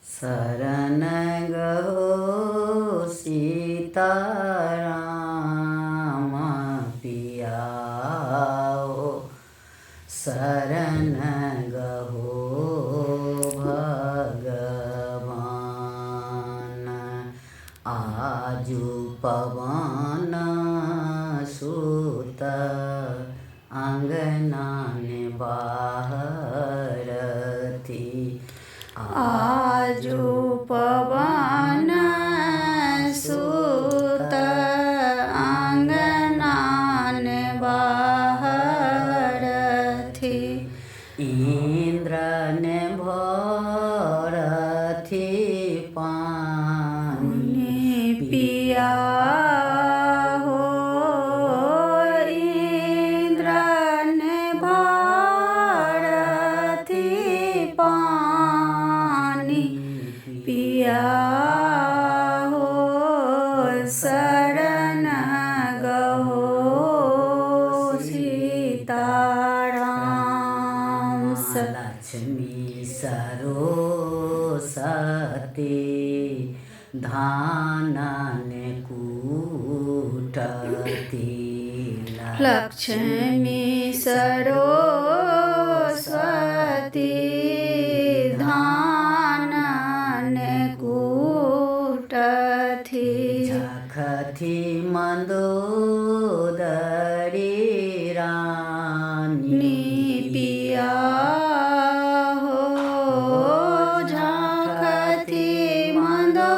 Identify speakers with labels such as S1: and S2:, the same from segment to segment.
S1: शरण गहो सीताराम पियाओ, शरण गहो भगवान। आजु पवन सुत अंगना ने बाहर थी।
S2: आजु पवन सुत अंगना ने बाहर थी।
S1: इंद्र ने भर थी पानी
S2: पिया हो, इंद्र ने भर थी पानी पिया हो, शरण गहो सीताराम।
S1: लक्ष्मी सरस्वती धान ने कूटती।
S2: लक्ष्मी सरस्वती धान ने कूटती।
S1: झखती मंदोदरी रानी
S2: पिया हो, झखती मंदोदरी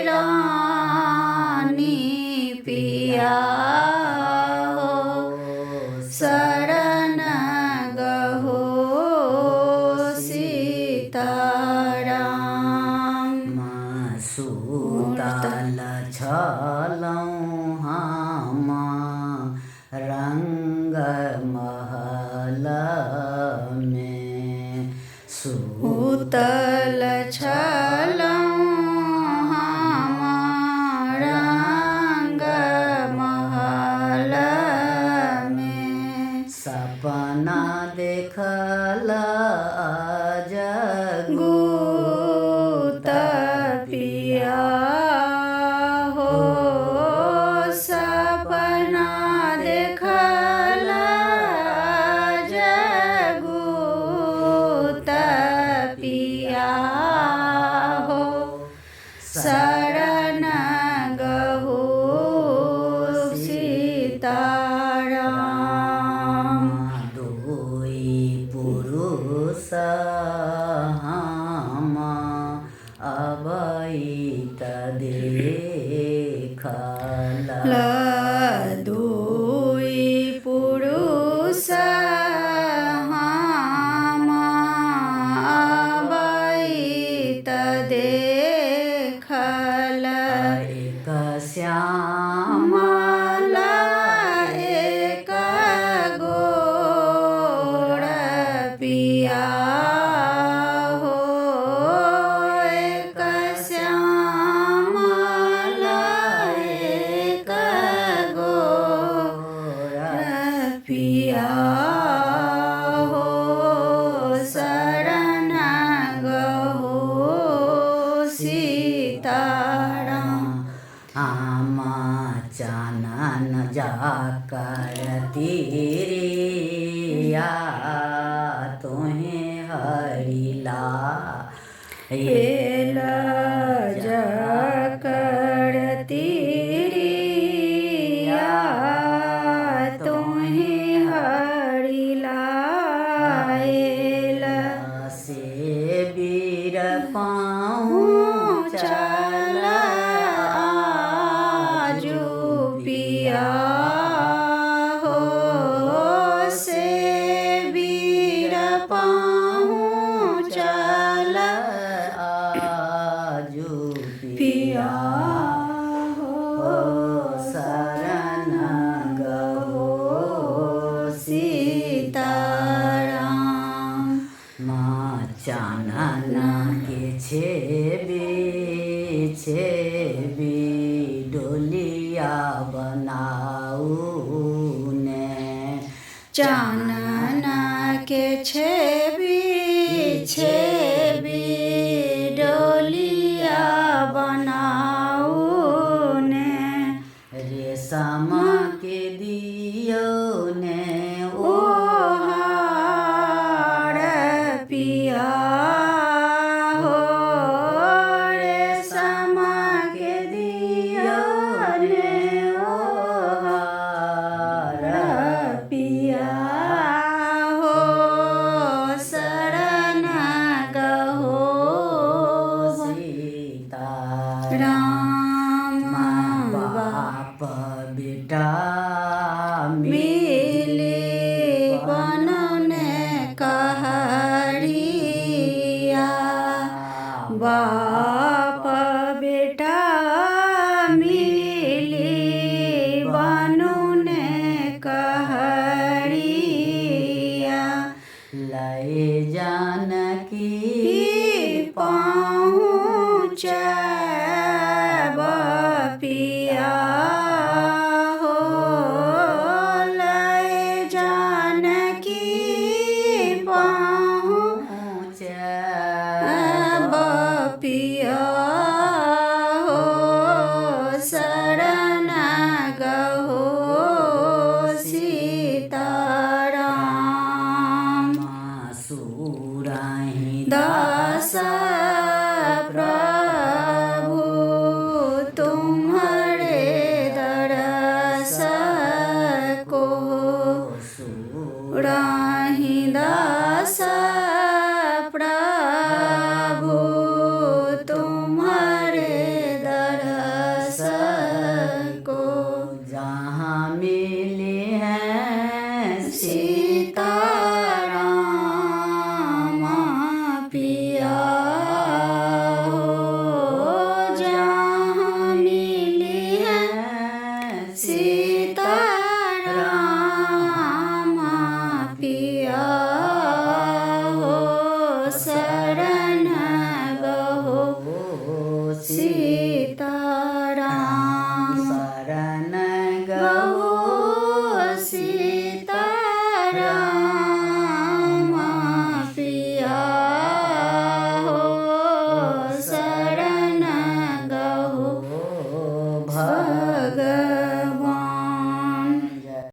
S2: रानी पिया हो, शरण गहो सीताराम।
S1: सुतल छलौं हम रंग महल में।
S2: सुतल छलौं हम रंग महल में।
S1: सपना देखल
S2: गुत पिया हो, सपना देखल जगुत पिया हो, शरण गहो सीताराम।
S1: दोई पुरुष हम अबैत देखल।
S2: दुई पुरुष हम अबैत देखल।
S1: एक श्यामल
S2: एक गोर पिया हो, एक श्यामल एक गोर पिया हो, शरण गहो सीताराम।
S1: आमा चानन जाकर तिरिया तुम्हें हरिला।
S2: हेल जाकर तिरिया तुम्हें हरिला।
S1: से वीर पाऊँ चल
S2: आजू पिया हो, से वीर पाऊँ चल
S1: आजू
S2: पिया हो,
S1: शरण गहो
S2: सीताराम।
S1: माँ चानन के छेबी डोलिया बनाऊ ने।
S2: चानन के छेबी छेबी डोलिया बनाऊ ने
S1: रेशम के दियो ने
S2: ओहार पिया हो रेशम के दियो ने ओहार पिया हो शरण गहो
S1: सीता
S2: राम
S1: बाप बेटा
S2: मिले बनने कहरिया बाप बेटा मिली बनने कहरिया
S1: लय जानकी
S2: पहुँच पिया हो लय जानकी पहुँच पिया हो शरण गहो सीताराम
S1: सुराही
S2: दास प्रभु तुम्हारे दरस को राही दास प्रभु